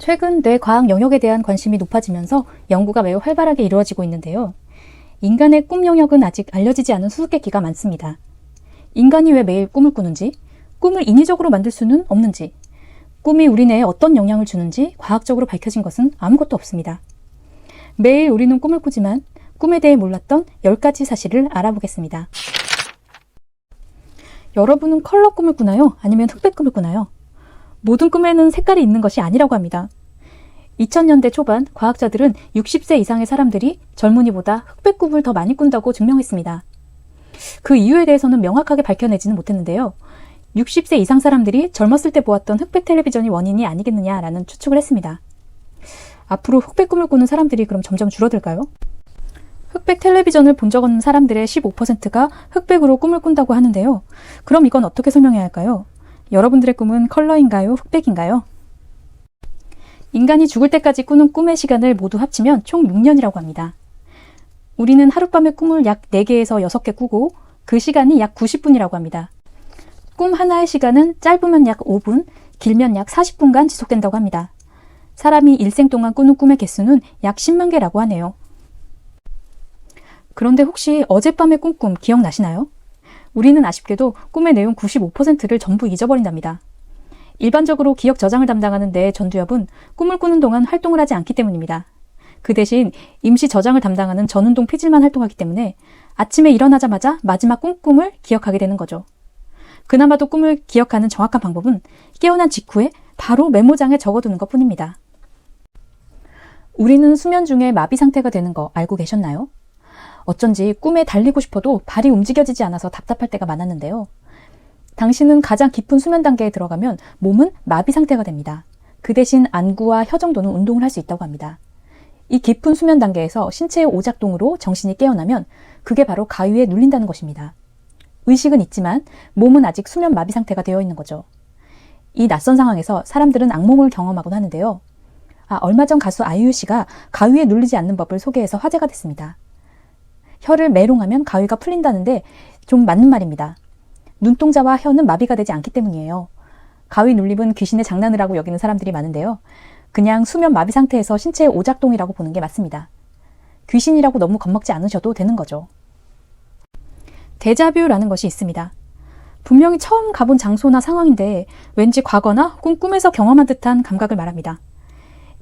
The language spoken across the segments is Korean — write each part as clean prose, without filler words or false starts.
최근 뇌과학 영역에 대한 관심이 높아지면서 연구가 매우 활발하게 이루어지고 있는데요. 인간의 꿈 영역은 아직 알려지지 않은 수수께끼가 많습니다. 인간이 왜 매일 꿈을 꾸는지, 꿈을 인위적으로 만들 수는 없는지, 꿈이 우리 뇌에 어떤 영향을 주는지 과학적으로 밝혀진 것은 아무것도 없습니다. 매일 우리는 꿈을 꾸지만 꿈에 대해 몰랐던 10가지 사실을 알아보겠습니다. 여러분은 컬러 꿈을 꾸나요? 아니면 흑백 꿈을 꾸나요? 모든 꿈에는 색깔이 있는 것이 아니라고 합니다. 2000년대 초반 과학자들은 60세 이상의 사람들이 젊은이보다 흑백 꿈을 더 많이 꾼다고 증명했습니다. 그 이유에 대해서는 명확하게 밝혀내지는 못했는데요. 60세 이상 사람들이 젊었을 때 보았던 흑백 텔레비전이 원인이 아니겠느냐라는 추측을 했습니다. 앞으로 흑백 꿈을 꾸는 사람들이 그럼 점점 줄어들까요? 흑백 텔레비전을 본 적 없는 사람들의 15%가 흑백으로 꿈을 꾼다고 하는데요. 그럼 이건 어떻게 설명해야 할까요? 여러분들의 꿈은 컬러인가요? 흑백인가요? 인간이 죽을 때까지 꾸는 꿈의 시간을 모두 합치면 총 6년이라고 합니다. 우리는 하룻밤에 꿈을 약 4개에서 6개 꾸고 그 시간이 약 90분이라고 합니다. 꿈 하나의 시간은 짧으면 약 5분, 길면 약 40분간 지속된다고 합니다. 사람이 일생 동안 꾸는 꿈의 개수는 약 10만 개라고 하네요. 그런데 혹시 어젯밤의 꿈 기억나시나요? 우리는 아쉽게도 꿈의 내용 95%를 전부 잊어버린답니다. 일반적으로 기억 저장을 담당하는 뇌 전두엽은 꿈을 꾸는 동안 활동을 하지 않기 때문입니다. 그 대신 임시 저장을 담당하는 전운동 피질만 활동하기 때문에 아침에 일어나자마자 마지막 꿈을 기억하게 되는 거죠. 그나마도 꿈을 기억하는 정확한 방법은 깨어난 직후에 바로 메모장에 적어두는 것뿐입니다. 우리는 수면 중에 마비 상태가 되는 거 알고 계셨나요? 어쩐지 꿈에 달리고 싶어도 발이 움직여지지 않아서 답답할 때가 많았는데요. 당신은 가장 깊은 수면 단계에 들어가면 몸은 마비 상태가 됩니다. 그 대신 안구와 혀 정도는 운동을 할 수 있다고 합니다. 이 깊은 수면 단계에서 신체의 오작동으로 정신이 깨어나면 그게 바로 가위에 눌린다는 것입니다. 의식은 있지만 몸은 아직 수면 마비 상태가 되어 있는 거죠. 이 낯선 상황에서 사람들은 악몽을 경험하곤 하는데요. 얼마 전 가수 아이유 씨가 가위에 눌리지 않는 법을 소개해서 화제가 됐습니다. 혀를 메롱하면 가위가 풀린다는데 좀 맞는 말입니다. 눈동자와 혀는 마비가 되지 않기 때문이에요. 가위 눌림은 귀신의 장난을 하고 여기는 사람들이 많은데요. 그냥 수면 마비 상태에서 신체의 오작동이라고 보는 게 맞습니다. 귀신이라고 너무 겁먹지 않으셔도 되는 거죠. 데자뷰라는 것이 있습니다. 분명히 처음 가본 장소나 상황인데 왠지 과거나 혹은 꿈에서 경험한 듯한 감각을 말합니다.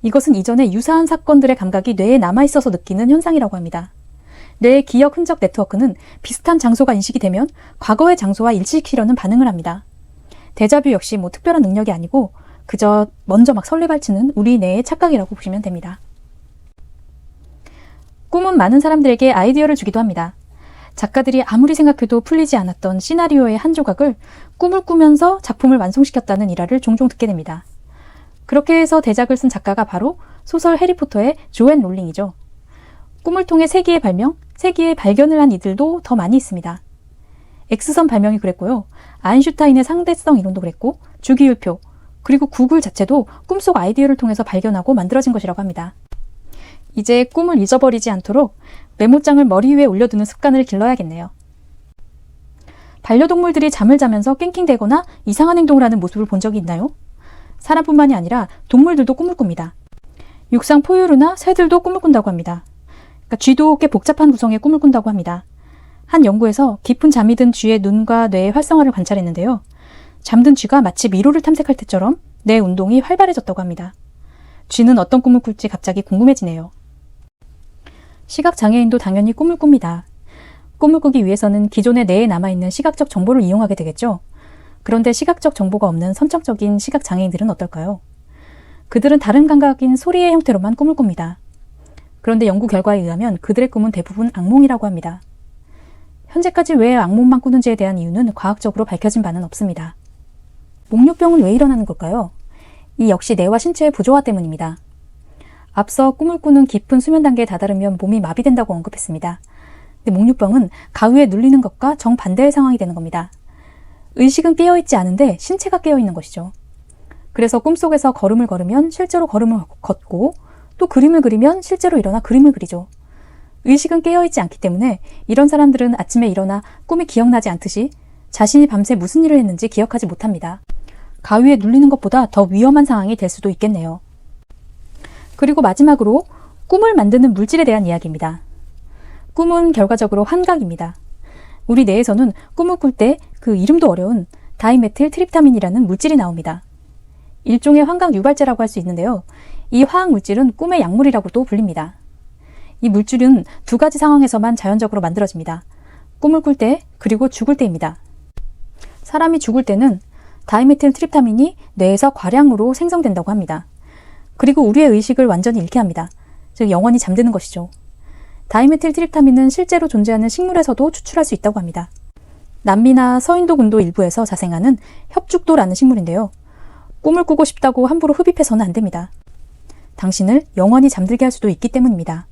이것은 이전에 유사한 사건들의 감각이 뇌에 남아있어서 느끼는 현상이라고 합니다. 뇌의 기억 흔적 네트워크는 비슷한 장소가 인식이 되면 과거의 장소와 일치시키려는 반응을 합니다. 데자뷰 역시 특별한 능력이 아니고 그저 먼저 막 설레발치는 우리 뇌의 착각이라고 보시면 됩니다. 꿈은 많은 사람들에게 아이디어를 주기도 합니다. 작가들이 아무리 생각해도 풀리지 않았던 시나리오의 한 조각을 꿈을 꾸면서 작품을 완성시켰다는 일화를 종종 듣게 됩니다. 그렇게 해서 대작을 쓴 작가가 바로 소설 해리포터의 조앤 롤링이죠. 꿈을 통해 세기의 발명, 세기의 발견을 한 이들도 더 많이 있습니다. X선 발명이 그랬고요. 아인슈타인의 상대성 이론도 그랬고, 주기율표, 그리고 구글 자체도 꿈속 아이디어를 통해서 발견하고 만들어진 것이라고 합니다. 이제 꿈을 잊어버리지 않도록 메모장을 머리 위에 올려두는 습관을 길러야겠네요. 반려동물들이 잠을 자면서 낑낑대거나 이상한 행동을 하는 모습을 본 적이 있나요? 사람뿐만이 아니라 동물들도 꿈을 꿉니다. 육상 포유류나 새들도 꿈을 꾼다고 합니다. 쥐도 꽤 복잡한 구성의 꿈을 꾼다고 합니다. 한 연구에서 깊은 잠이 든 쥐의 눈과 뇌의 활성화를 관찰했는데요. 잠든 쥐가 마치 미로를 탐색할 때처럼 뇌 운동이 활발해졌다고 합니다. 쥐는 어떤 꿈을 꿀지 갑자기 궁금해지네요. 시각장애인도 당연히 꿈을 꿉니다. 꿈을 꾸기 위해서는 기존의 뇌에 남아있는 시각적 정보를 이용하게 되겠죠. 그런데 시각적 정보가 없는 선천적인 시각장애인들은 어떨까요? 그들은 다른 감각인 소리의 형태로만 꿈을 꿉니다. 그런데 연구 결과에 의하면 그들의 꿈은 대부분 악몽이라고 합니다. 현재까지 왜 악몽만 꾸는지에 대한 이유는 과학적으로 밝혀진 바는 없습니다. 목류병은 왜 일어나는 걸까요? 이 역시 뇌와 신체의 부조화 때문입니다. 앞서 꿈을 꾸는 깊은 수면 단계에 다다르면 몸이 마비된다고 언급했습니다. 근데 목류병은 가위에 눌리는 것과 정반대의 상황이 되는 겁니다. 의식은 깨어있지 않은데 신체가 깨어있는 것이죠. 그래서 꿈속에서 걸음을 걸으면 실제로 걸음을 걷고 또 그림을 그리면 실제로 일어나 그림을 그리죠. 의식은 깨어있지 않기 때문에 이런 사람들은 아침에 일어나 꿈이 기억나지 않듯이 자신이 밤새 무슨 일을 했는지 기억하지 못합니다. 가위에 눌리는 것보다 더 위험한 상황이 될 수도 있겠네요. 그리고 마지막으로 꿈을 만드는 물질에 대한 이야기입니다. 꿈은 결과적으로 환각입니다. 우리 뇌에서는 꿈을 꿀 때 그 이름도 어려운 다이메틸 트립타민이라는 물질이 나옵니다. 일종의 환각 유발제라고 할 수 있는데요. 이 화학 물질은 꿈의 약물이라고도 불립니다. 이 물질은 두 가지 상황에서만 자연적으로 만들어집니다. 꿈을 꿀 때, 그리고 죽을 때입니다. 사람이 죽을 때는 다이메틸 트립타민이 뇌에서 과량으로 생성된다고 합니다. 그리고 우리의 의식을 완전히 잃게 합니다. 즉 영원히 잠드는 것이죠. 다이메틸 트립타민은 실제로 존재하는 식물에서도 추출할 수 있다고 합니다. 남미나 서인도 군도 일부에서 자생하는 협죽도라는 식물인데요. 꿈을 꾸고 싶다고 함부로 흡입해서는 안 됩니다. 당신을 영원히 잠들게 할 수도 있기 때문입니다.